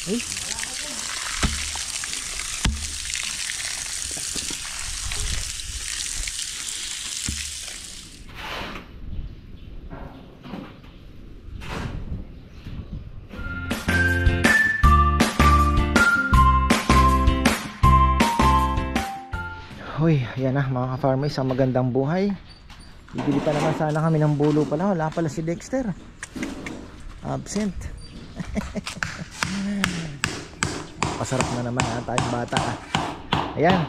Ay. Hoy, ayan na mga ka-farmers, ang magandang buhay. Bibili pa naman sana kami ng bulo pala. Wala pala si Dexter. Absent. Pasarap na naman tayong bata. Ayan.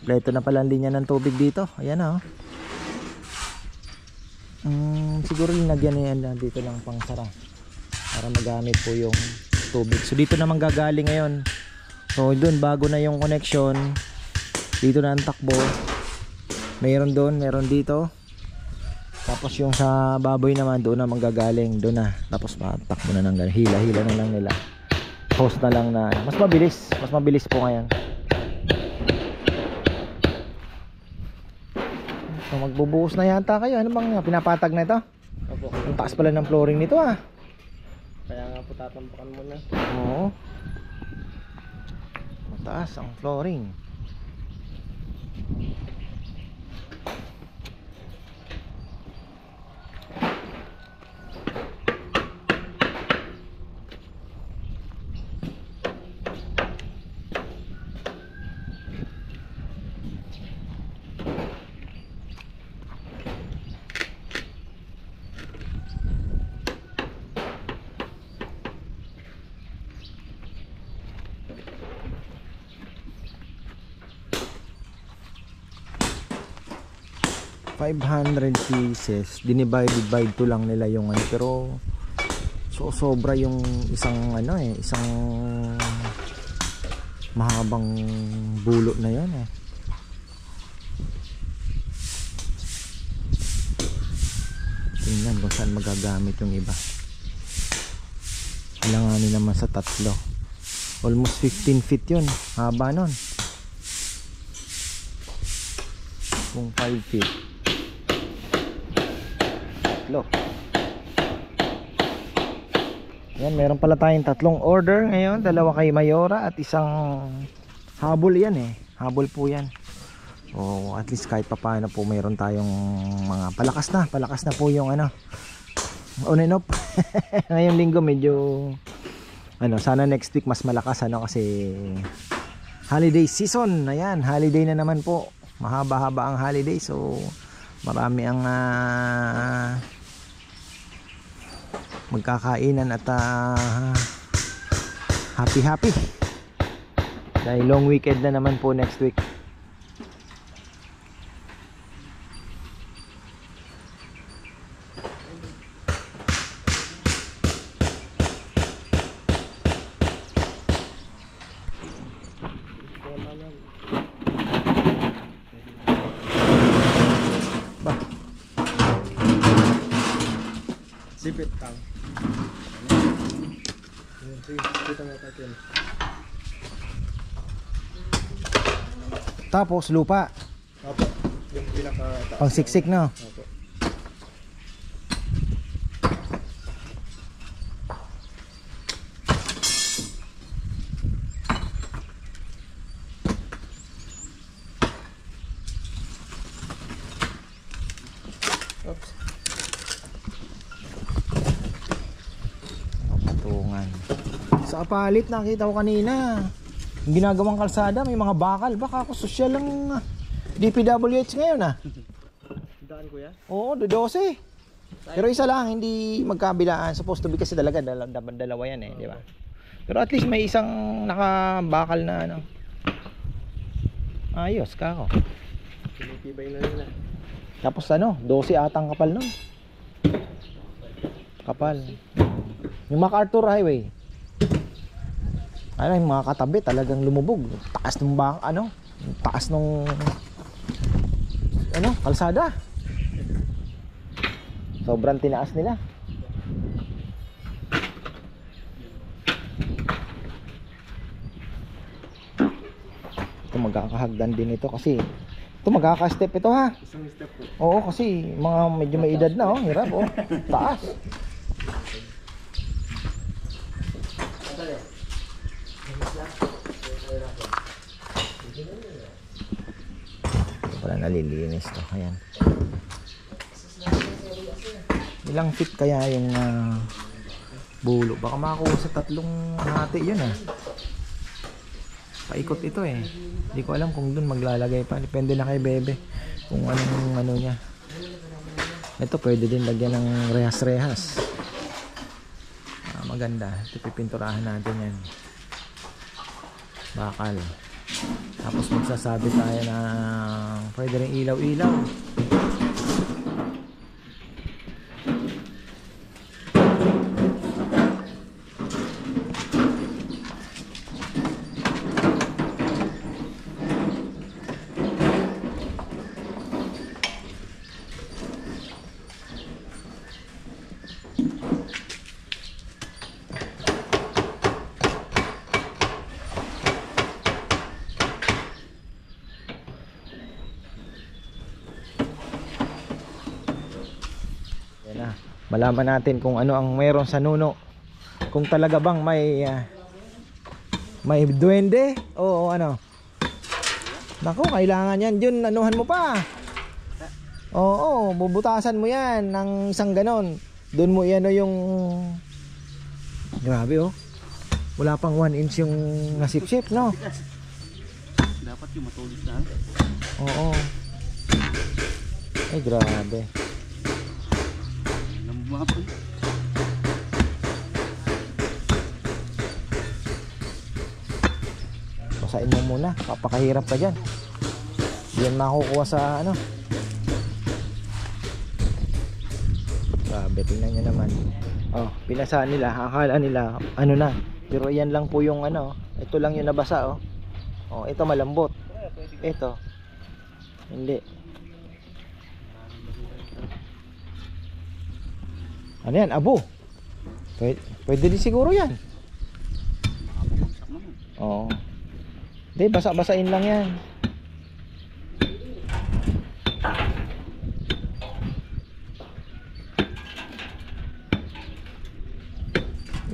Pleto na pala ang linya ng tubig dito. Ayan na. Siguro linagyan na yan dito lang pang sara para magamit po yung tubig. So dito naman gagaling ngayon. So dun bago na yung connection. Dito na ang takbo. Mayroon doon, meron dito. Tapos yung sa baboy naman doon na manggagaling, doon na. Tapos matakbo na ng hila-hila na lang nila. Hose na lang na mas mabilis po ngayon. So magbubuhos na yata kayo. Ano bang pinapatag na ito? Opo. Ang taas pala ng flooring nito ah. Kaya nga po tatambakan muna. Oo. Mataas ang flooring. $500 dinivide by 2 lang nila yung ano, pero so sobra yung isang ano isang mahabang bulo na yan tingnan kung saan magagamit yung iba. Kailanganin naman sa tatlo, almost 15 feet yun, haba nun. Kung 5 feet tatlo. Yan, meron pala tayong tatlong order ngayon. Dalawa kay Mayora at isang habol yan habol po yan. O at least kahit papaano po mayroon tayong mga palakas na po yung ano on and off. Ngayong linggo medyo ano, sana next week mas malakas kasi holiday season. Ayan, holiday na naman po, mahaba-haba ang holiday, so marami ang magkakainan at happy dahil long weekend na naman po next week. Sipit lang. Tapos lupa. Opo. Yung pinaka-taas. Pang siksik no. Opo. Oops. Patungan. Sa palit nakita ko kanina, yung ginagawang kalsada may mga bakal. Baka ako sosyal lang DPWH ngayon Daan kuya? Oo, 12. Pero isa lang, hindi magkabilaan. Supposed to be kasi dalawa yan di ba? Pero at least may isang nakabakal na ano. Ayos ka ako. Pinitibay na nila. Tapos ano, 12 atang kapal nun. Kapal. Yung MacArthur Highway. Ano, yung mga katabi talagang lumubog. Taas ng taas nung kalsada. Sobrang tinaas nila. Ito magkakahagdan din ito kasi ito magkaka-step ito ha. Isang step po. Oo, kasi mga medyo may edad na hirap taas. Wala, nalilinis to. Ayan. Ilang feet kaya yung bulo? Baka makakuha sa 3 hati yun ah. Paikot ito eh. Hindi ko alam kung dun maglalagay pa. Depende na kay Bebe kung anong ano niya. Ito pwede din lagyan ng rehas-rehas. Maganda. Ito pipinturahan natin yan. Bakal. Tapos magsasabi tayo na pwede rin ilaw-ilaw. Malaman natin kung ano ang meron sa nuno. Kung talaga bang may duwende o ano. Naku, kailangan yan. Yun, anuhan mo pa. Oo, bubutasan mo yan ng isang ganon. Doon mo yan yung... Grabe oh. Wala pang 1 inch yung nasip-sip, no? Dapat yung matulis na. Oo. Ay, grabe. Basain mo muna, papakahirap ka dyan. Diyan makukuha sa ano. Grabe, tingnan nyo naman. Oh, pinasaan nila, akala nila ano na. Pero yan lang po yung ano. Ito lang yung nabasa oh. Oh, ito malambot. Ito hindi. Ano yan? Abo. Pwede din siguro yan. Oo. Hindi, basa-basain lang yan.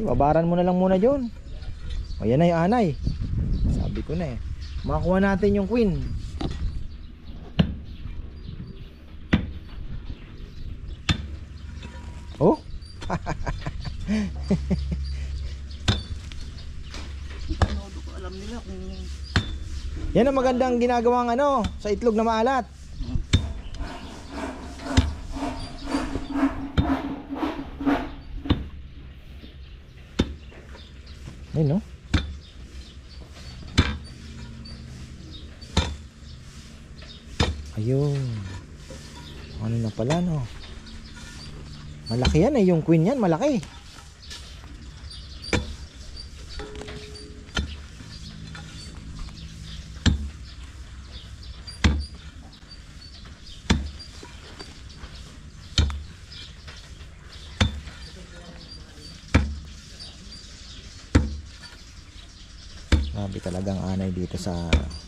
Babaran mo na lang muna dyan. O yan na yung anay. Sabi ko na eh. Makakuha natin yung queen. Oh? Alam nila kung... Yan ang magandang ginagawang ano sa itlog na maalat. Ayun no? Ayun. Ano na pala no? Malaki yan eh, yung queen yan malaki. Grabe talagang anay dito sa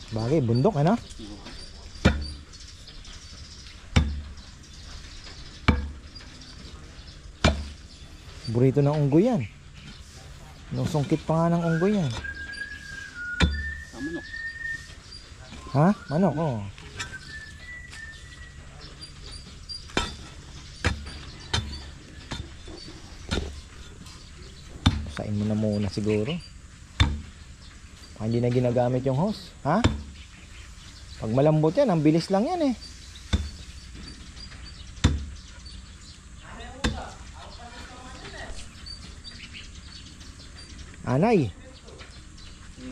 bagay, bundok ano? Burrito ng unggoy yan. Nusungkit pa nga ng unggoy yan. Manok. Ha? Manok oh. Sain mo na muna siguro. Hindi na ginagamit yung hose. Ha? Pag malambot yan, ang bilis lang yan eh. Anay.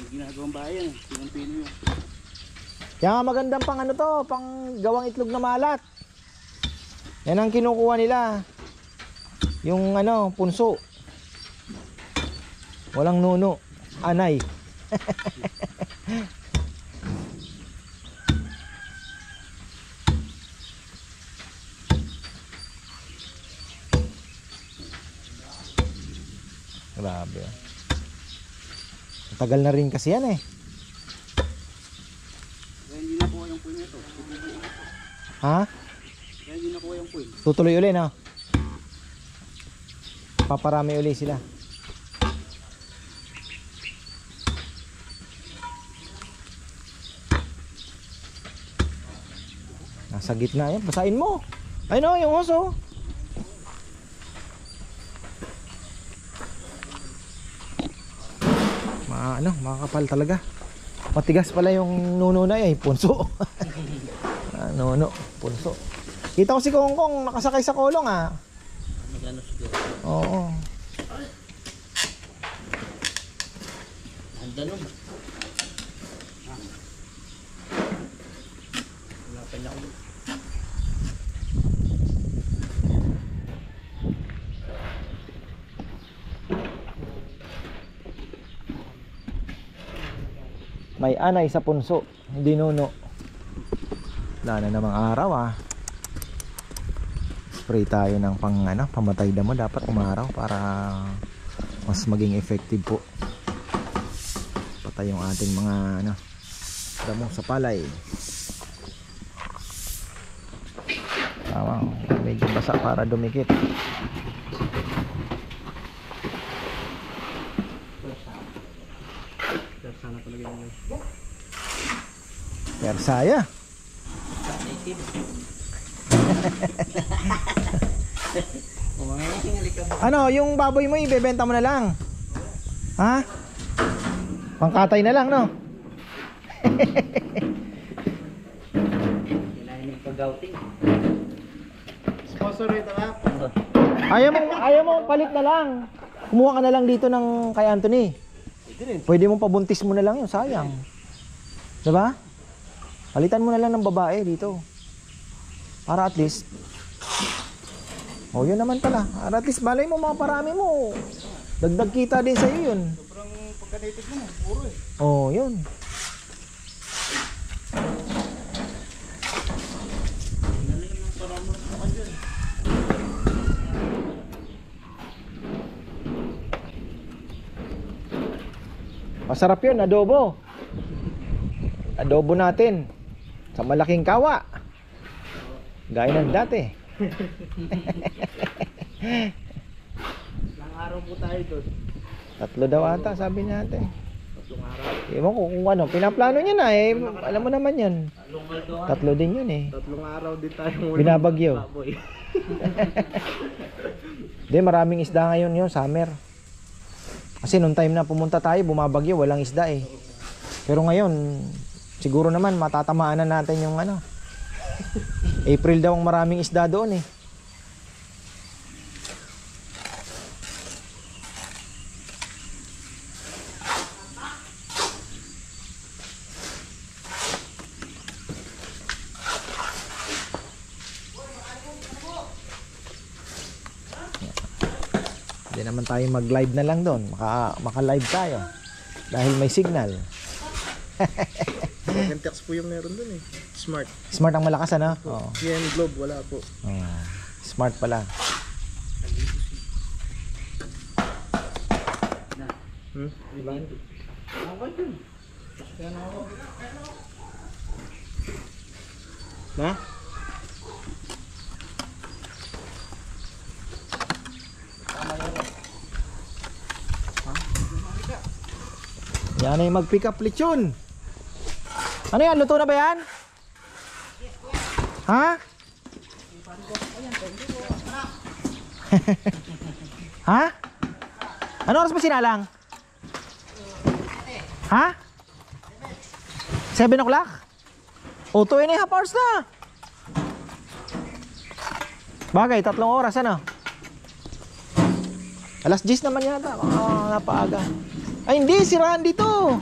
Ginagawang bayan, pinang-pino yun. Kaya nga magandang pang ano to, pang gawang itlog na malat. Yan ang kinukuha nila. Yung ano, punso. Walang nuno. Anay. Grabe. Tagal na rin kasi yan eh. Kaya hindi nakuha yung queen ito. Ha? Kaya hindi nakuha yung queen. Tutuloy uli no? Paparami uli sila. Nasa gitna yan, basahin mo. Ay no, yung oso. Makakapal talaga. Matigas pala yung nuno na eh, punso. Nuno, punso. Kita ko si Kongkong nakasakay sa kolong ah. Magano siguro. Oo. Ang danom. Wala pa niya ulit. May anay sa punso, hindi nuno. Wala na namang araw ah. Spray tayo ng pamatay damo. Dapat umaraw para mas maging effective po. Patay yung ating mga damo sa palay. Tama, medyo basa para dumikit. Sana talaga yung Persaya. Ano, yung baboy mo ibebenta mo na lang. Ha? Pangkatay na lang, no? kinain ng pag-outing. Sponsor ito ha. Ayaw mo palit na lang. Kumuha ka na lang dito ng kay Anthony. Pwede mong pabuntis mo na lang yun, sayang. Diba? Palitan mo na lang ng babae dito. Para at least yun naman pala. Para at least malay mo mga parami mo. Dagdag kita din sa'yo yun. Sobrang pagka-native mo, puro eh. Yun. Masarap yun, adobo. Adobo natin sa malaking kawa. Gaya ng dati. Ilang araw po tayo doon. 3 daw ata sabi natin. 3 araw. Ewan ko kung ano, pinaplano niya na eh. Alam mo naman yan. 3 din yun eh. 3 araw din tayo. Binabagyo. Hindi, maraming isda ngayon yun, summer. Kasi nung time na pumunta tayo, bumabagyo, walang isda eh. Pero ngayon, siguro naman matatamaan na natin yung April daw ang maraming isda doon eh. Hindi naman tayo mag-live na lang doon. Maka-live tayo. Dahil may signal. Gentex po yung meron doon eh. Smart. Smart ang malakas ano? Oo. CN Globe wala po. Smart pala. Ilan? Na? Yan ay mag-pick up lechon. Ano yan? Luto na ba yan? Ha? Ha? Ano oras ba sinalang? Ha? 7 o'clock? O 2.5 hours na. Bagay, 3 oras ano? Alas 10 naman yata. Napaaga. Ay hindi, si Randy to.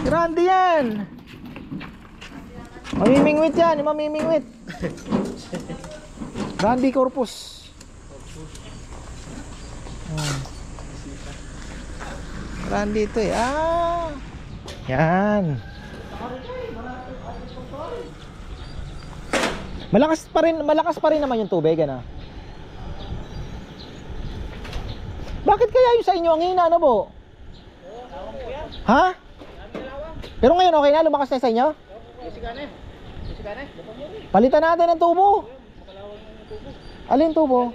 Si Randy yan. Mamimingwit yan, mamimingwit. Randy Corpus. Randy ito eh. Yan. Malakas pa rin naman yung tubig, ano? Bakit kaya yung sa inyo ang hina, ano po? Ha? Pero ngayon okay na, lumakas na sa inyo? Palitan natin ang tubo. Alin tubo?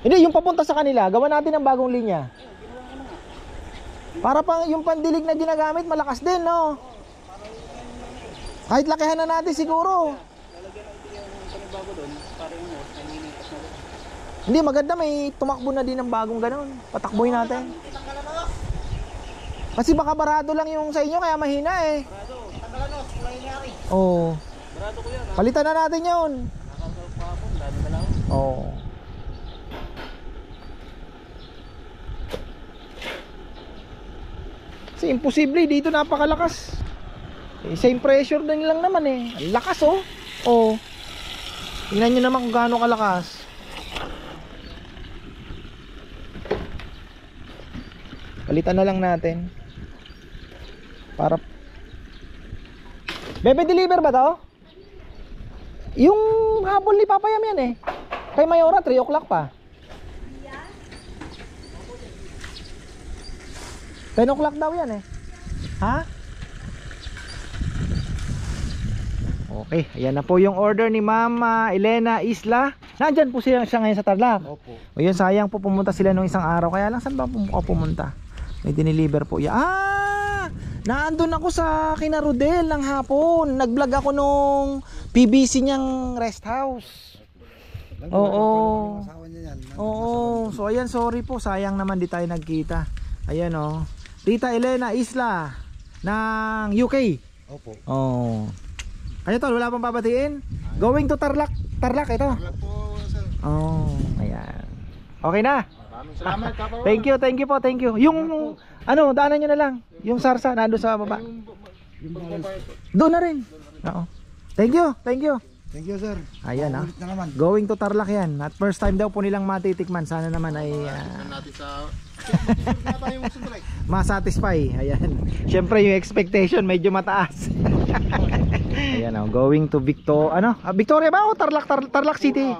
Hindi, yung papunta sa kanila, gawa natin ng bagong linya. Para pang yung pandilig na ginagamit, malakas din, no? Kahit lakihan na natin siguro. Hindi, maganda may tumakbo na din ng bagong ganun. Patakbuhin natin. Kasi baka barado lang yung sa inyo kaya mahina eh. Oo. Palitan na natin yun. Oo. Kasi imposible dito napakalakas. Same pressure din lang naman eh. Ang lakas oh. Oh. Tingnan nyo naman kung gaano kalakas. Palitan na lang natin. Para Bebe, deliver ba to? Yung habol ni Papayam yan eh. Kay Mayora 3 o'clock pa. 10 o'clock daw yan eh. Ha? Okay, ayan na po yung order ni Mama Elena Isla. Nandyan po siya ngayon sa Tarlac. Opo. O yun, sayang po pumunta sila nung isang araw. Kaya lang saan ba pumunta? May diniliver po. Naandun ako sa kina Rodel ng hapon. Nag-vlog ako nung PBC niyang rest house. Oo. Oo. So ayan, sorry po. Sayang naman di tayo nagkita. Ayan o. Rita Elena Isla ng UK. Opo. Oh. Kaya tol, wala pang babatiin? Going to Tarlac. Tarlac ito. Tarlac po, sir. Oh, ayan. Okay na. Maraming salamat, Papa. Thank you po, thank you. Yung ano, daanan nyo na lang. Yung sarsa nando sa baba. Doon na rin. Oo. Thank you. Thank you, sir. Ayan ah. Ulit na naman. Going to Tarlac yan. At first time daw po nilang matitikman. Sana naman ay Natin sa tayo masatisfy. Ayan. Syempre yung expectation medyo mataas. Ayan oh, going to Victoria ba o Tarlac? Tarlac City.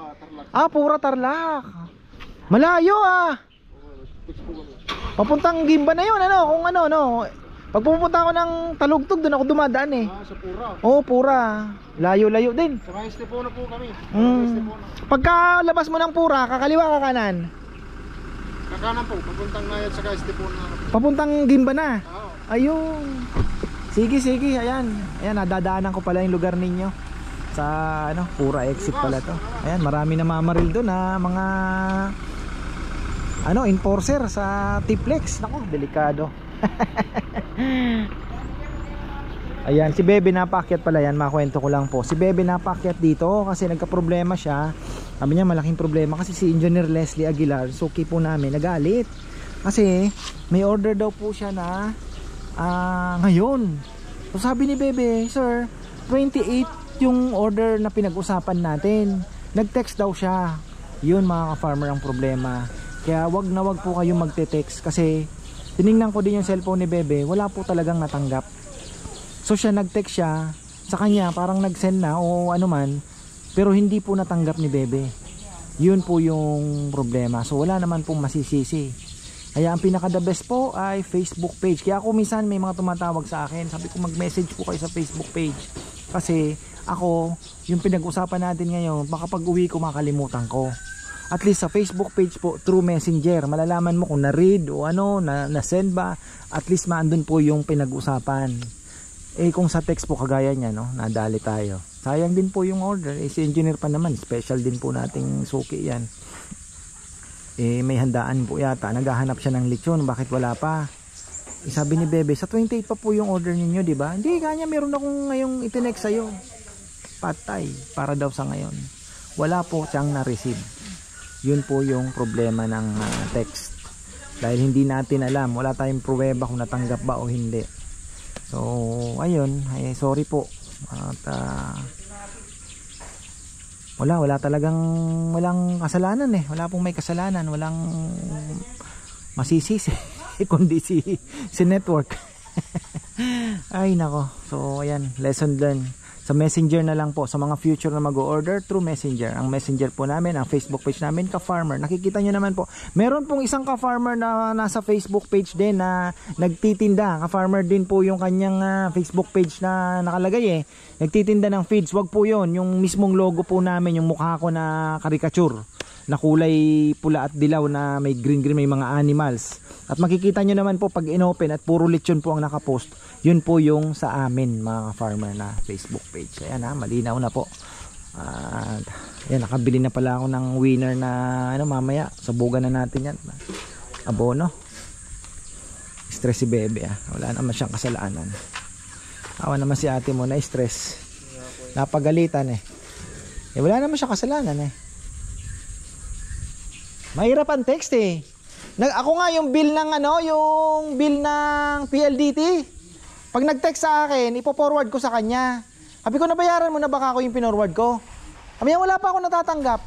Ah, pura Tarlac. Malayo ah. Papuntang Gimba na yun ano, kung ano no. Pag pupunta ako ng Talugtog doon ako dumadaan eh. sa Pura. Oo, Pura. Layo-layo din. Sa Maestre po na po kami. Pagka labas mo ng Pura, kakaliwa ka kanan. Kakanan po, papuntang Nayat sa Maestre po na. Papuntang Gimba na. Oo. Ayun. Sige, ayan. Ayan, nadadaanan ko pala yung lugar ninyo. Sa Pura exit pala to. Ayan, marami na mamaril doon na mga enforcer sa Tiplex. Nako, delikado. Ayan, si Bebe napakyat pala yan. Makwento ko lang po. Si Bebe napakyat dito kasi nagka-problema siya. Sabi niya malaking problema kasi si Engineer Leslie Aguilar, suki po namin, nagalit. Kasi may order daw po siya na ngayon. So sabi ni Bebe, sir, 28 yung order na pinag-usapan natin. Nag-text daw siya. Yun mga ka-farmer ang problema. Kaya wag na wag po kayong magte-text kasi tiningnan ko din yung cellphone ni Bebe, wala po talagang natanggap. So siya nag-text siya sa kanya, parang nag-send na o ano man, pero hindi po natanggap ni Bebe. Yun po yung problema. So wala naman pong masisisi. Kaya ang pinaka the best po ay Facebook page. Kaya ako minsan may mga tumatawag sa akin, sabi ko mag-message po kayo sa Facebook page. Kasi ako, yung pinag-usapan natin ngayon, baka pag uwi ko makalimutan ko. At least sa Facebook page po, through Messenger, malalaman mo kung na-read o na-send ba. At least maandun po yung pinag-usapan. Eh kung sa text po kagaya niya, nadali tayo. Sayang din po yung order. Si engineer pa naman, special din po nating suki yan. May handaan po yata. Naghahanap siya ng lechon, bakit wala pa? Sabi ni Bebe, sa 28 pa po yung order ninyo, di ba? Hindi, kanya meron akong ngayong itinext sa'yo. Patay, para daw sa ngayon. Wala po siyang na-receive. Yun po yung problema ng text. Dahil hindi natin alam, wala tayong pruweba kung natanggap ba o hindi. So, ayun, sorry po. At walang kasalanan eh. Wala pong may kasalanan, walang masisisi kundi si network. Ay nako. So, ayan, lesson learned. Sa Messenger na lang po sa mga future na mag-order through Messenger. Ang Messenger po namin, ang Facebook page namin, Ka-Farmer. Nakikita nyo naman po. Meron pong isang Ka-Farmer na nasa Facebook page din na nagtitinda. Ka-Farmer din po yung kanyang Facebook page na nakalagay eh. Nagtitinda ng feeds. Wag po yun. Yung mismong logo po namin, yung mukha ko na caricature. na kulay pula at dilaw na may green may mga animals. At makikita nyo naman po pag inopen at puro lechon po ang nakapost, yun po yung sa amin mga farmer na Facebook page. Ayan ha, malinaw na po. At ayan, nakabili na pala ako ng winner na ano, mamaya sabugan na natin yan, abono. Stress si bebe wala naman siyang kasalanan. Awa naman si ate mo na stress, napagalitan wala naman siyang kasalanan Mahirap ang text ako nga yung bill ng yung bill ng PLDT. Pag nag-text sa akin, ipo-forward ko sa kanya. Sabi ko, nabayaran mo na baka ako yung pinorward ko? Sabi niya, wala pa ako natatanggap.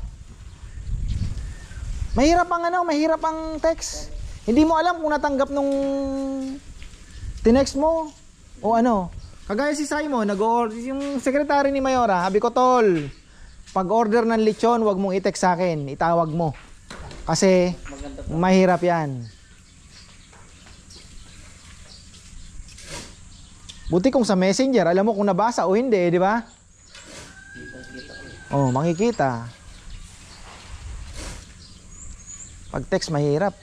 Mahirap ang text. Hindi mo alam kung natanggap nung tinext mo o ano. Kagaya si Simon, yung sekretary ni Mayora, sabi ko, tol, pag order ng lechon, wag mong i-text sa akin, itawag mo. Kasi mahirap yan. Buti kung sa messenger, alam mo kung nabasa o hindi, di ba? Oh, makikita. Pag text mahirap.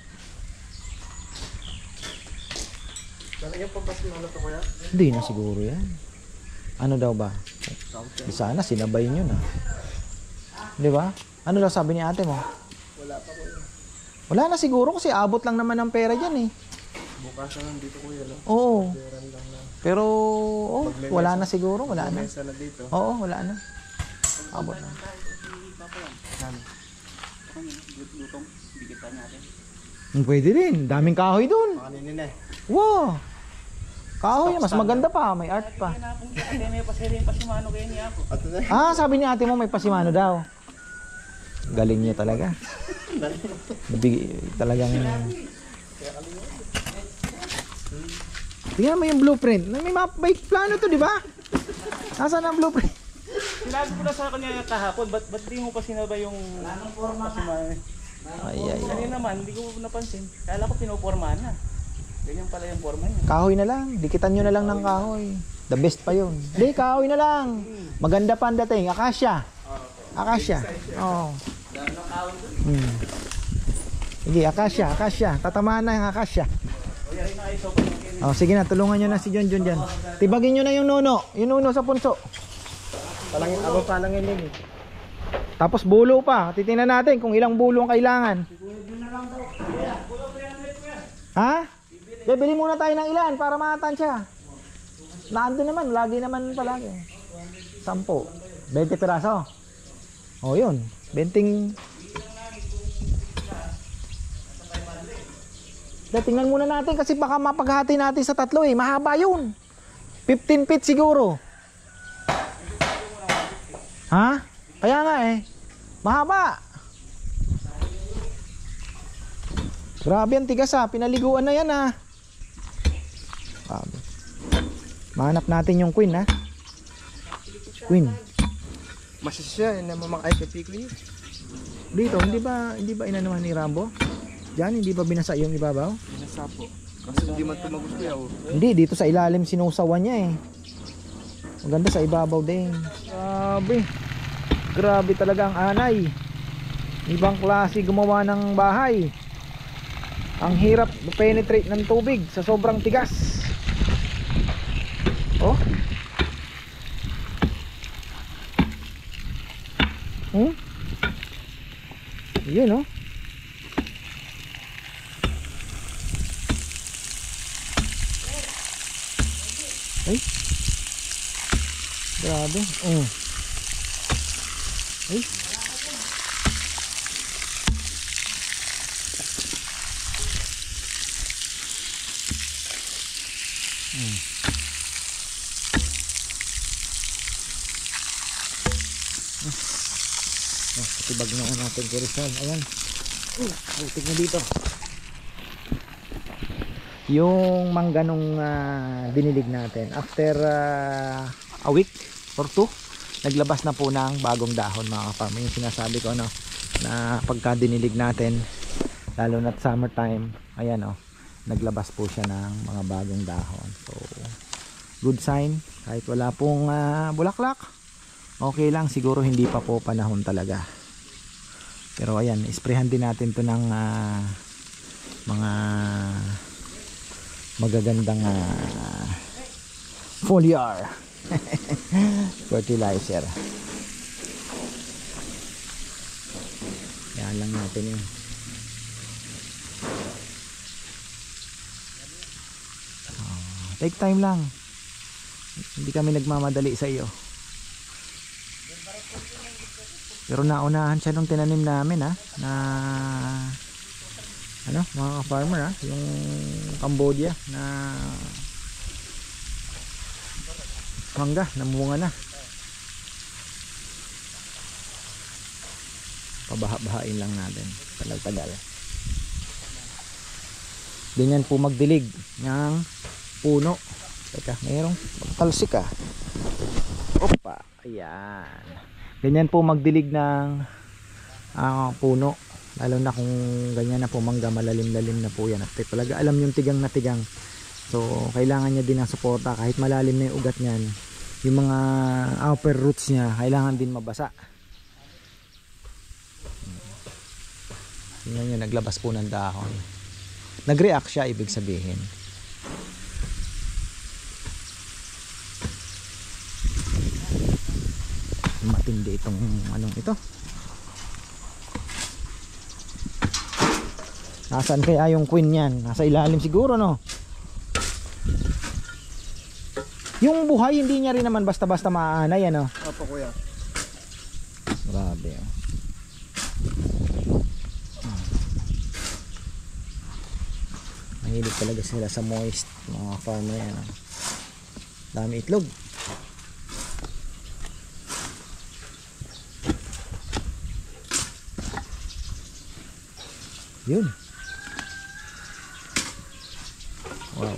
Talagang pampasimano to kuya? Hindi na siguro yan. Ano daw ba? Sana sinabay nyo na. Di ba? Ano daw sabi ni ate mo? Wala pa kuya. Wala na siguro kasi abot lang naman ng pera dyan Bukas na lang dito kuya, no? Oo. Peran lang na. Pero wala na siguro, wala na. Mesa na dito. Oo, wala na. Abot na. Lutong, bigitan natin. Pwede din, daming kahoy doon. Kaninin Wow. Kahoy, mas maganda pa, may art pa. May pasimano kayo niya ako. Sabi ni ate mo may pasimano daw. Galing niya talaga. Talagang tingnan mo yung blueprint. May plano to, di ba? Nasaan ang blueprint? Sinabi ko na sa kanya kahapon, ba't di mo pa sinabay yung pasimano? Ay. Kanina naman, hindi ko napansin. Kala ko pinopormahan na. Ganyan pala yung forma niya. Kahoy na lang. Dikitan nyo na lang ng kahoy. The best pa yun. Hindi, kahoy na lang. Maganda pa ang dating. Akasya. Akasya. Oo. Sige, akasya. Tatamaan na yung akasya. Sige na, tulungan nyo na si John dyan. Tibagin nyo na yung nuno. Yung nuno sa punso. Palangin din Tapos bulo pa. Titingnan natin kung ilang bulo ang kailangan. Ha? Bili muna tayo ng ilan para matansya. Nandun naman, lagi naman palagi. 10. 20 piraso. O yun, 20. Tingnan muna natin kasi baka mapaghati natin sa 3 mahaba yun. 15 feet siguro. Ha? Kaya nga mahaba. Grabe ang tigas pinaliguan na yan Mahanap natin yung queen Queen. Masisya, yun naman mga ICP ko yun. Dito, hindi ba inanuhan ni Rambo? Diyan, hindi ba binasa yung ibabaw? Binasa po. Kasi hindi man tumagos kuya Hindi, dito sa ilalim sinusawan niya Maganda sa ibabaw din. Grabe talaga ang anay. Ibang klase gumawa ng bahay. Ang hirap penetrate ng tubig sa sobrang tigas. Yun Ay. Grabe. Ay. Patibag na natin kay Rizal. Ayan. Butik na dito. Yung mangga nung dinilig natin after a week or 2 naglabas na po ng bagong dahon mga farmer. Yung sinasabi ko na pagka dinilig natin lalo na summertime, ayan naglabas po siya ng mga bagong dahon. So good sign kahit wala pong bulaklak, okay lang, siguro hindi pa po panahon talaga. Pero ayan, isprehan din natin to ng mga magagandang foliar fertilizer. Yan lang natin yun. Take time lang. Hindi kami nagmamadali sa iyo. Pero naunahan siya nung tinanim namin na ano, mga farmer yung Cambodia na mangga, namunga na. Pabaha-bahain lang natin. Tagal-tagal. Ganyan po magdilig ng puno. Teka, mayroong talsik Opa, ayan. Ganyan po magdilig ng puno. Lalo na kung ganyan na po mangga, malalim-lalim na po yan. At talaga alam yung tigang na tigang. So, kailangan niya din ng suporta. Kahit malalim na yung ugat niyan, yung mga upper roots niya, kailangan din mabasa. Tingnan nyo, naglabas po ng dahon. Nag-react siya, ibig sabihin. Matindi itong anong ito. Nasaan kaya yung queen yan? Nasa ilalim siguro, no? Yung buhay, hindi niya rin naman basta-basta maaanay, ano? Opo, kuya. Grabe, Mahilig talaga sila sa moist, mga farmer yan. Dami itlog. Yun. Wow.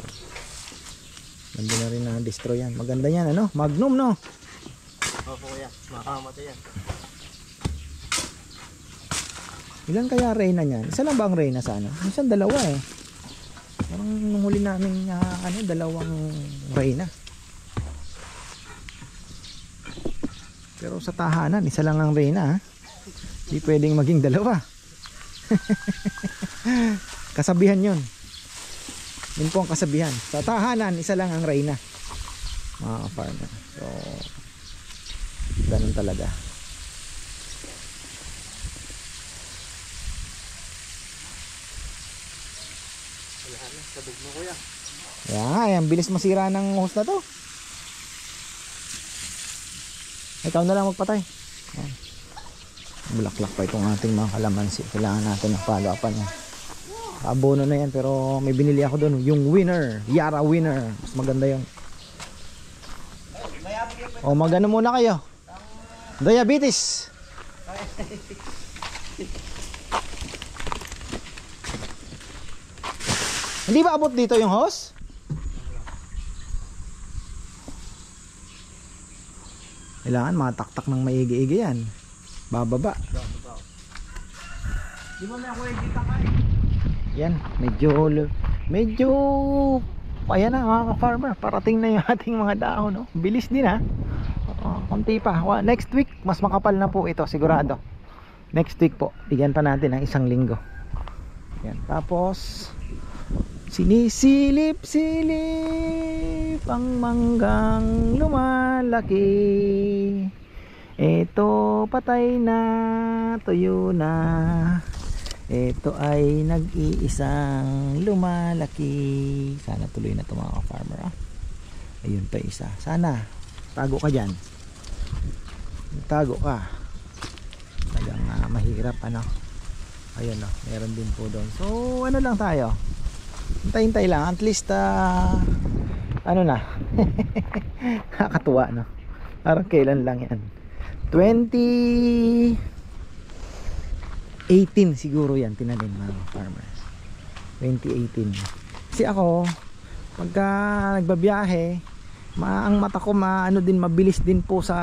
Ganda na rin na-destroy yan. Maganda yan, ano? Magnum, no? Opo, kuya. Makamatay yan. Ilan kaya reyna niyan? Isa lang ba ang reyna sa ano? Minsan dalawa Parang nung huli namin dalawang reyna. Pero sa tahanan, isa lang ang reyna, Hindi pwedeng maging dalawa. Kasabihan yun. Yun po ang kasabihan. Sa tahanan, isa lang ang reyna, mga farmer. So, ganun talaga. Sabog mo, kuya. Yan, bilis masira ng hose na to. Ikaw na lang magpatay. Yan. Bulaklak pa itong ating mga kalamansi. Kailangan natin ng follow-upan yan. Abono na yan, pero may binili ako doon, yung winner, Yara winner. Mas maganda yun. O, magano muna kayo. Diabetes. Hindi ba abot dito yung hose? Kailangan mataktak ng maigi-igi yan. Bababa. Di mo na ako edita ka Yan, medyo ayan na mga ka-farmer, parating na yung ating mga dahon, no? Bilis din konti pa. Next week mas makapal na po ito, sigurado. Next week po, bigyan pa natin ng 1 linggo. Yan, tapos sinisilip-silip ang manggang lumalaki. Ito patay na, tuyo na. Ito ay nag-iisang lumalaki. Sana tuloy na ito mga farmer. Ayun pa isa. Sana tago ka dyan. Tago ka. Talagang mahirap ano. Ayun meron din po doon. So ano lang tayo, hintay-hintay lang. At least ano na nakakatuwa, no? Parang kailan lang yan, 2018 siguro yan tinanim mga farmers. 2018. Kasi ako pagka nagbabiyahe, ang mata ko din, mabilis din po sa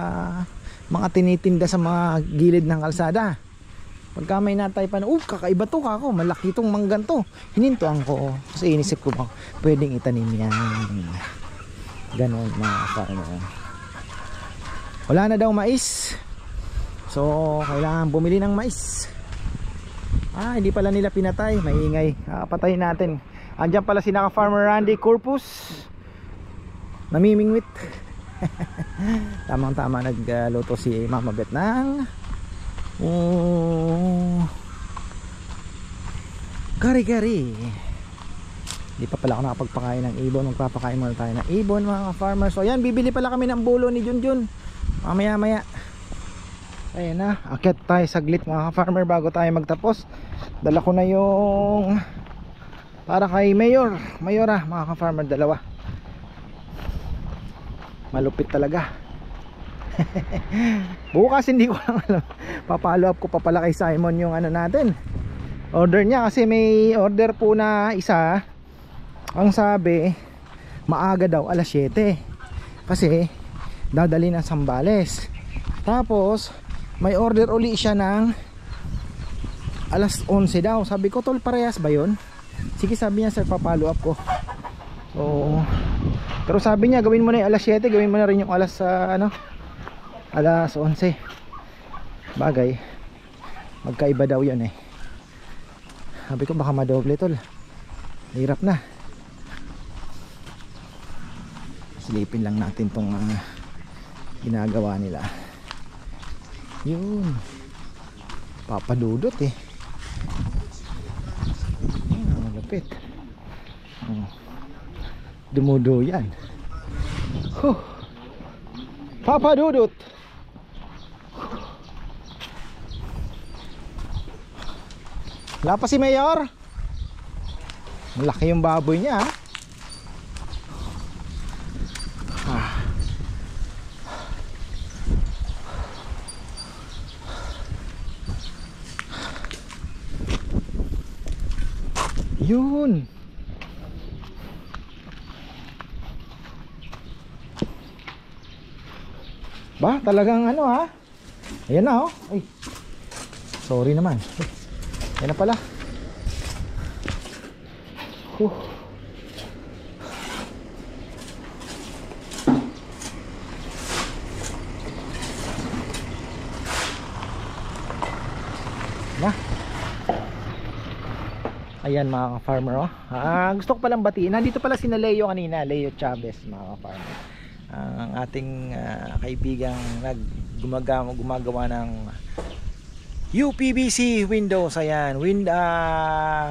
mga tinitinda sa mga gilid ng kalsada. Pagka may nataypan, kakaiba to kako, malaki itong manggan to, hinintuan ko kasi inisip ko ba pwedeng itanim yan. Ganon mga farmer. Wala na daw mais, so kailangan bumili ng mais. Hindi pala nila pinatay, maingay. Patayin natin. Andiyan pala si naka Farmer Randy Corpus, namimingwit. Tamang tama, nagluto si Mama Bet ng gari-gari. Hindi pa pala ako nakapagpakain ng ibon. Magpapakain muna tayo ng ibon mga farmer. So ayan, bibili pala kami ng bulo ni Junjun mamaya maya. Ayan na, akyat tayo saglit mga farmer bago tayo magtapos. Dala ko na yung para kay Mayora mga farmer, dalawa. Malupit talaga. Bukas hindi ko lang alam, papalo up ko pa pala kay Simon yung ano natin, order niya, kasi may order po na isa. Ang sabi maaga daw, alas 7, kasi dadali ng Sambales. Tapos may order uli siya ng alas 11 daw. Sabi ko, tol, parehas ba yun? Sige, sabi niya, sir, papalo up ko. So, pero sabi niya, gawin mo na yung alas 7, gawin mo na rin yung alas alas 11. Bagay, magkaiba daw yun eh. Sabi ko, baka madoble, tol, hirap na. Silipin lang natin tong ginagawa nila. Yun, papadudot eh. Malapit. Dumudo yan. Papadudot. Wala pa si Mayor. Malaki yung baboy niya. Yun. Ba, talagang ano ha. Ayan na oh. Ay, sorry naman. Ayan na pala. Na. Ayan mga farmer oh. Gusto ko palang batiin. Nandito pala si Leo kanina, Leo Chavez mga farmer. Ang ating kaibigang gumagawa ng UPVC windows. Ayan,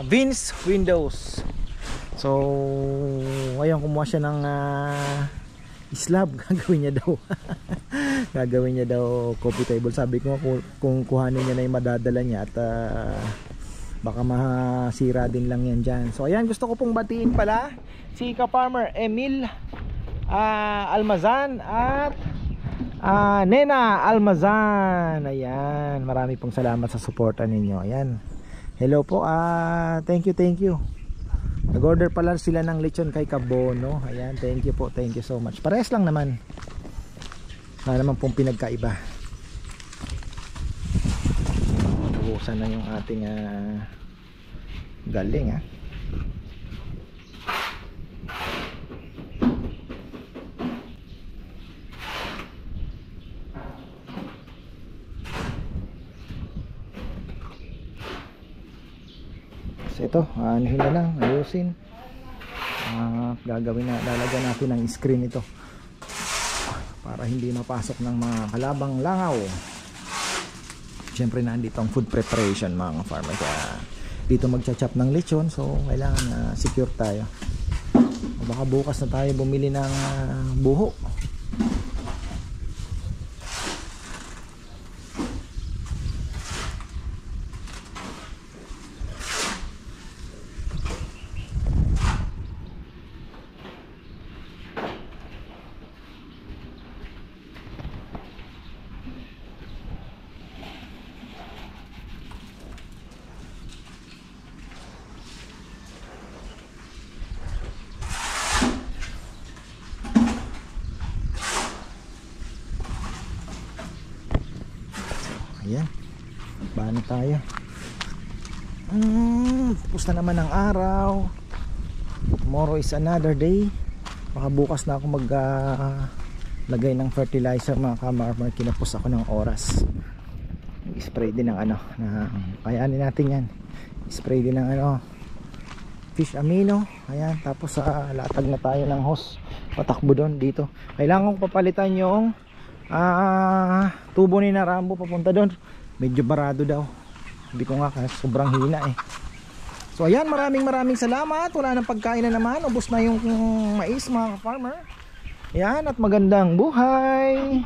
Vince Windows. So ngayon kumuha siya ng slab. Gagawin niya daw gagawin niya daw coffee table. Sabi ko kung kuhanin niya na yung madadala niya at baka masira din lang yan dyan. So ayan, gusto ko pong batiin pala si ka-farmer Emil Almazan at Nena Almazan. Ayan, marami pong salamat sa suporta ninyo. Ayan, hello po, thank you. Nag-order pala sila ng lechon kay Kabono. Ayan, thank you po, thank you so much. Parehas lang naman, wala naman pong pinagkaiba. Ubusan na yung ating galing So ito, anuhin na lang, ayusin. Lalagyan natin ng screen ito para hindi mapasok ng mga kalabang langaw. Siyempre nandito ang food preparation mga farmer, kaya dito magcha-chop ng lechon, so kailangan secure tayo. Baka bukas na tayo bumili ng buho. Ayan, baan tayo. Tapos na naman ang araw. Tomorrow is another day. Baka bukas na ako lagay ng fertilizer mga kamarmer. Kinapos ako ng oras. spray din ng ano na kayanin natin yan. Spray din ng ano fish amino. Ayan, tapos latag na tayo ng hose patakbo doon dito. Kailangan ko papalitan yung tubo ni na Rambo papunta doon. Medyo barado daw. Hindi ko nga kasi sobrang hina eh. So ayan, maraming salamat. Wala nang pagkain na naman. Ubos na yung mais mga farmer. Ayan, at magandang buhay.